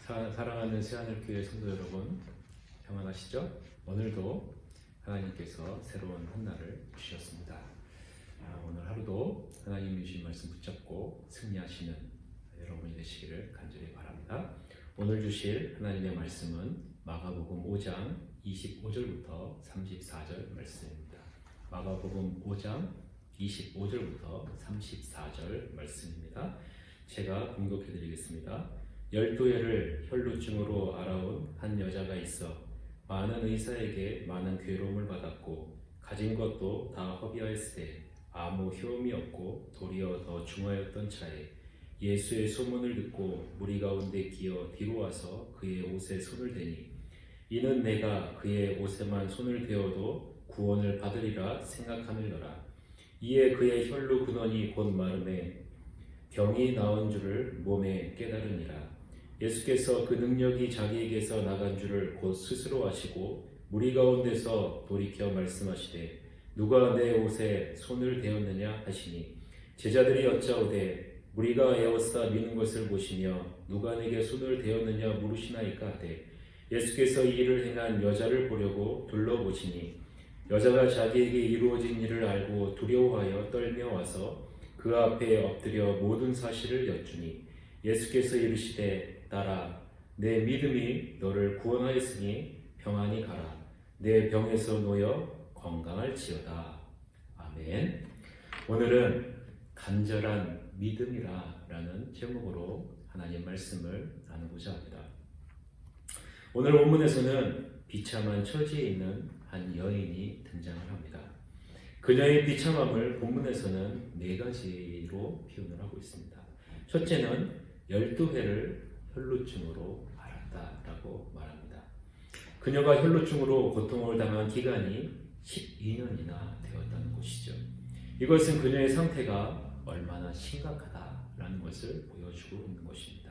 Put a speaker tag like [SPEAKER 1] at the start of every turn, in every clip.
[SPEAKER 1] 사랑하는 새하늘교회 성도 여러분, 평안하시죠? 오늘도 하나님께서 새로운 한 날을 주셨습니다. 오늘 하루도 하나님이 주신 말씀 붙잡고 승리하시는 여러분이 되시기를 간절히 바랍니다. 오늘 주실 하나님의 말씀은 마가복음 5장 25절부터 34절 말씀입니다. 마가복음 5장 25절부터 34절 말씀입니다. 제가 공독해 드리겠습니다. 12해를 혈루증으로 앓아온 한 여자가 있어 많은 의사에게 많은 괴로움을 받았고 가진 것도 다 허비하였으되 아무 효험이 없고 도리어 더 중하였던 차에 예수의 소문을 듣고 무리 가운데 끼어 뒤로 와서 그의 옷에 손을 대니 이는 내가 그의 옷에만 손을 대어도 구원을 받으리라 생각하느니라. 이에 그의 혈루 근원이 곧 마름에 병이 나은 줄을 몸에 깨달으니라. 예수께서 그 능력이 자기에게서 나간 줄을 곧 스스로 아시고 무리 가운데서 돌이켜 말씀하시되 누가 내 옷에 손을 대었느냐 하시니 제자들이 여짜오되 우리가 에워싸 미는 것을 보시며 누가 내게 손을 대었느냐 물으시나이까 하되 예수께서 이 일을 행한 여자를 보려고 둘러보시니 여자가 자기에게 이루어진 일을 알고 두려워하여 떨며 와서 그 앞에 엎드려 모든 사실을 여쭈니 예수께서 이르시되 따라 내 믿음이 너를 구원하였으니 평안히 가라. 내 병에서 놓여 건강할지어다. 아멘. 오늘은 간절한 믿음이라 라는 제목으로 하나님 말씀을 나누고자 합니다. 오늘 본문에서는 비참한 처지에 있는 한 여인이 등장을 합니다. 그녀의 비참함을 본문에서는 네 가지로 표현을 하고 있습니다. 첫째는 12회를 혈루증으로 앓았다라고 말합니다. 그녀가 혈루증으로 고통을 당한 기간이 12년이나 되었다는 것이죠. 이것은 그녀의 상태가 얼마나 심각하다라는 것을 보여주고 있는 것입니다.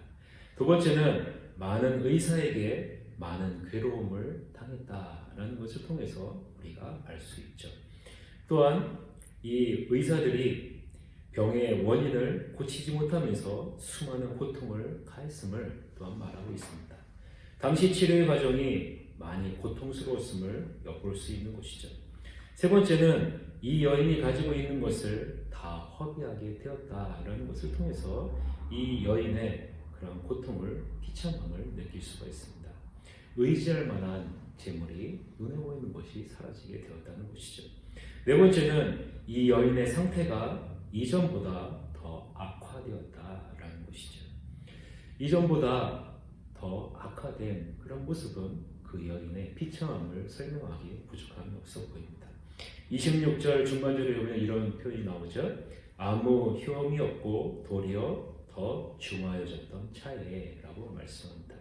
[SPEAKER 1] 두 번째는 많은 의사에게 많은 괴로움을 당했다라는 것을 통해서 우리가 알 수 있죠. 또한 이 의사들이 병의 원인을 고치지 못하면서 수많은 고통을 가했음을 또한 말하고 있습니다. 당시 치료의 과정이 많이 고통스러웠음을 엿볼 수 있는 것이죠. 세 번째는 이 여인이 가지고 있는 것을 다 허비하게 되었다라는 것을 통해서 이 여인의 그런 고통을, 비참함을 느낄 수가 있습니다. 의지할 만한 재물이 눈에 보이는 것이 사라지게 되었다는 것이죠. 네 번째는 이 여인의 상태가 이전보다 더 악화되었다라는 것이죠. 이전보다 더 악화된 그런 모습은 그 여인의 비참함을 설명하기 부족함이 없어 보입니다. 26절 중반절에 보면 이런 표현이 나오죠. 아무 효험이 없고 도리어 더 중하여졌던 차에 라고 말씀합니다.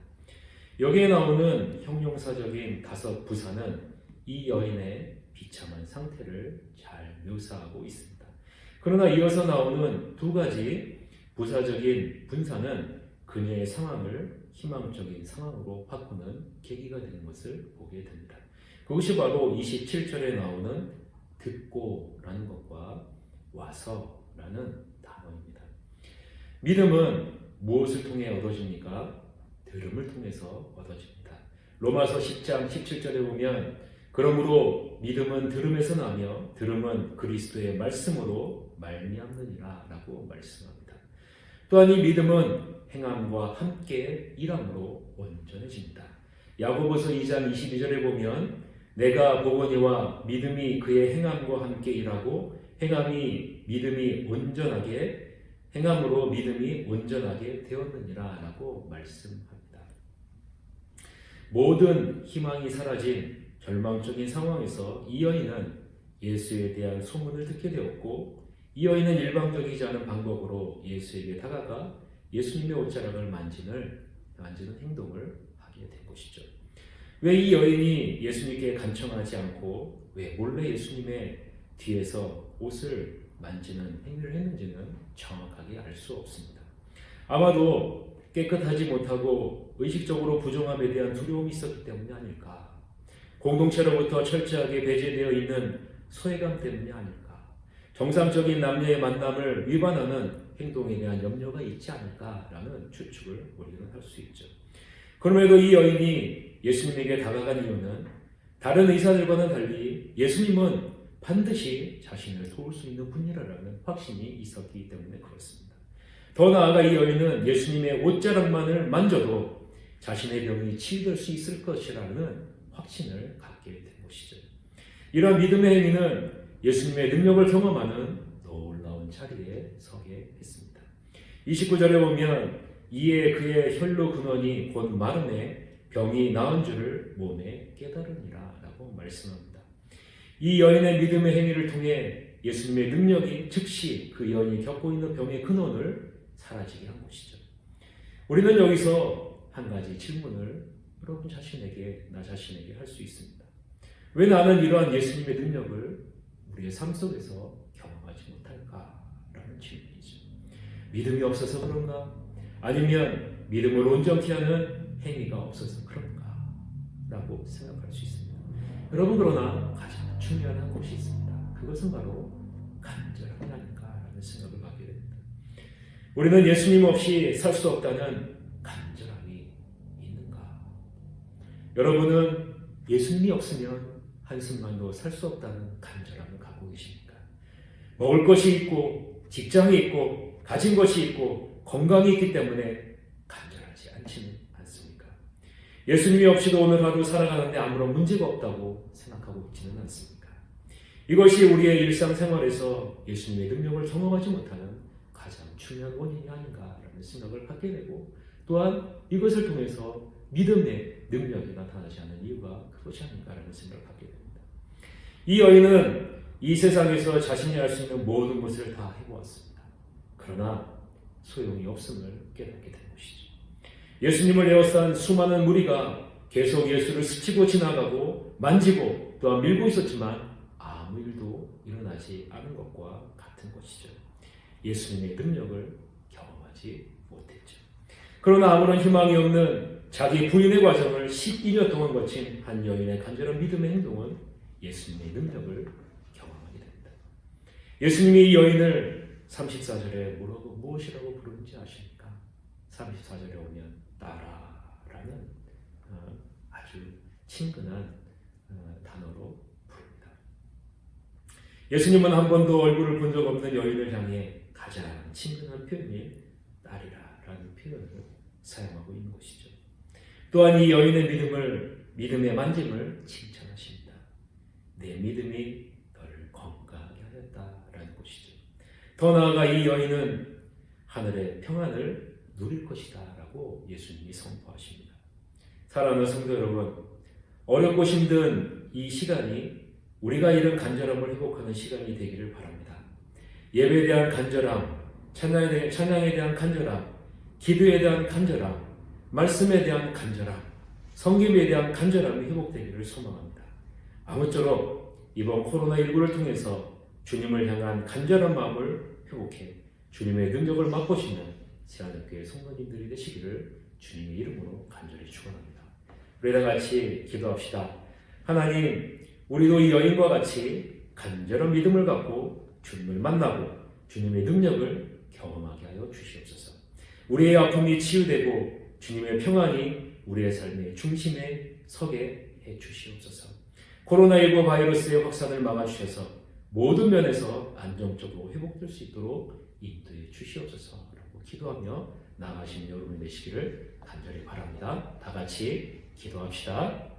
[SPEAKER 1] 여기에 나오는 형용사적인 5 부사는 이 여인의 비참한 상태를 잘 묘사하고 있습니다. 그러나 이어서 나오는 2가지 부사적인 분사는 그녀의 상황을 희망적인 상황으로 바꾸는 계기가 되는 것을 보게 됩니다. 그것이 바로 27절에 나오는 듣고 라는 것과 와서 라는 단어입니다. 믿음은 무엇을 통해 얻어집니까? 들음을 통해서 얻어집니다. 로마서 10장 17절에 보면 그러므로 믿음은 들음에서 나며 들음은 그리스도의 말씀으로 말미암느니라 라고 말씀합니다. 또한 이 믿음은 행함과 함께 일함으로 온전해집니다. 야고보서 2장 22절에 보면 내가 보거니와 믿음이 그의 행함과 함께 일하고 행함으로 믿음이 온전하게 되었느니라 라고 말씀합니다. 모든 희망이 사라진 절망적인 상황에서 이 여인은 예수에 대한 소문을 듣게 되었고 이 여인은 일방적이지 않은 방법으로 예수에게 다가가 예수님의 옷자락을 만지는 행동을 하게 된 것이죠. 왜 이 여인이 예수님께 간청하지 않고 왜 몰래 예수님의 뒤에서 옷을 만지는 행위를 했는지는 정확하게 알 수 없습니다. 아마도 깨끗하지 못하고 의식적으로 부정함에 대한 두려움이 있었기 때문이 아닐까. 공동체로부터 철저하게 배제되어 있는 소외감 때문이 아닐까. 정상적인 남녀의 만남을 위반하는 행동에 대한 염려가 있지 않을까라는 추측을 우리는 할 수 있죠. 그럼에도 이 여인이 예수님에게 다가간 이유는 다른 의사들과는 달리 예수님은 반드시 자신을 도울 수 있는 분이라는 확신이 있었기 때문에 그렇습니다. 더 나아가 이 여인은 예수님의 옷자락만을 만져도 자신의 병이 치유될 수 있을 것이라는 확신을 갖게 된 것이죠. 이러한 믿음의 행위는 예수님의 능력을 경험하는 놀라운 자리에 서게 했습니다. 29절에 보면 이에 그의 혈로 근원이 곧 마름에 병이 나은 줄을 몸에 깨달으니라 라고 말씀합니다. 이 여인의 믿음의 행위를 통해 예수님의 능력이 즉시 그 여인이 겪고 있는 병의 근원을 사라지게 한 것이죠. 우리는 여기서 한 가지 질문을 여러분 자신에게, 나 자신에게 할 수 있습니다. 왜 나는 이러한 예수님의 능력을 우리의 삶 속에서 경험하지 못할까라는 질문이죠. 믿음이 없어서 그런가? 아니면 믿음을 온전히 하는 행위가 없어서 그런가? 라고 생각할 수 있습니다. 여러분, 그러나 가장 중요한 것이 있습니다. 그것은 바로 간절함이 아닐까라는 생각을 갖게 됩니다. 우리는 예수님 없이 살 수 없다는 간절함이 있는가? 여러분은 예수님이 없으면 한순간도 살 수 없다는 간절함을 갖고 계십니까? 먹을 것이 있고 직장이 있고 가진 것이 있고 건강이 있기 때문에 간절하지 않지는 않습니까? 예수님이 없이도 오늘 하루 살아가는데 아무런 문제가 없다고 생각하고 있지는 않습니까? 이것이 우리의 일상생활에서 예수님의 능력을 경험하지 못하는 가장 중요한 원인이 아닌가라는 생각을 갖게 되고, 또한 이것을 통해서 믿음의 능력이 나타나지 않는 이유가 그것이 아닌가라는 생각을 갖게 됩니다. 이 여인은 이 세상에서 자신이 할 수 있는 모든 것을 다 해보았습니다. 그러나 소용이 없음을 깨닫게 된 것이죠. 예수님을 에워싼 수많은 무리가 계속 예수를 스치고 지나가고 만지고 또한 밀고 있었지만 아무 일도 일어나지 않은 것과 같은 것이죠. 예수님의 능력을 경험하지 못했죠. 그러나 아무런 희망이 없는 자기 부인의 과정을 12년 동안 거친 한 여인의 간절한 믿음의 행동은 예수님의 능력을 경험하게 됩니다. 예수님이 이 여인을 34절에 무엇이라고 부르는지 아십니까? 34절에 오면 나라라는 아주 친근한 단어로 부릅니다. 예수님은 한 번도 얼굴을 본 적 없는 여인을 향해 가장 친근한 표현인 딸이라라는 표현을 사용하고 있는 것이죠. 또한 이 여인의 믿음의 만짐을 칭찬하십니다. 내 믿음이 너를 건강하게 하였다라는 것이죠. 더 나아가 이 여인은 하늘의 평안을 누릴 것이다 라고 예수님이 선포하십니다. 사랑하는 성도 여러분, 어렵고 힘든 이 시간이 우리가 이런 간절함을 회복하는 시간이 되기를 바랍니다. 예배에 대한 간절함, 찬양에 대한 간절함, 기도에 대한 간절함, 말씀에 대한 간절함, 섬김에 대한 간절함이 회복되기를 소망합니다. 아무쪼록 이번 코로나19를 통해서 주님을 향한 간절한 마음을 회복해 주님의 능력을 맛보시는 새하늘교회 성도님들이 되시기를 주님의 이름으로 간절히 축원합니다. 우리 다 같이 기도합시다. 하나님, 우리도 이 여인과 같이 간절한 믿음을 갖고 주님을 만나고 주님의 능력을 경험하게 하여 주시옵소서. 우리의 아픔이 치유되고 주님의 평안이 우리의 삶의 중심에 서게 해 주시옵소서. 코로나19 바이러스의 확산을 막아주셔서 모든 면에서 안정적으로 회복될 수 있도록 인도해 주시옵소서라고 기도하며 나아가시는 여러분이 되시기를 간절히 바랍니다. 다 같이 기도합시다.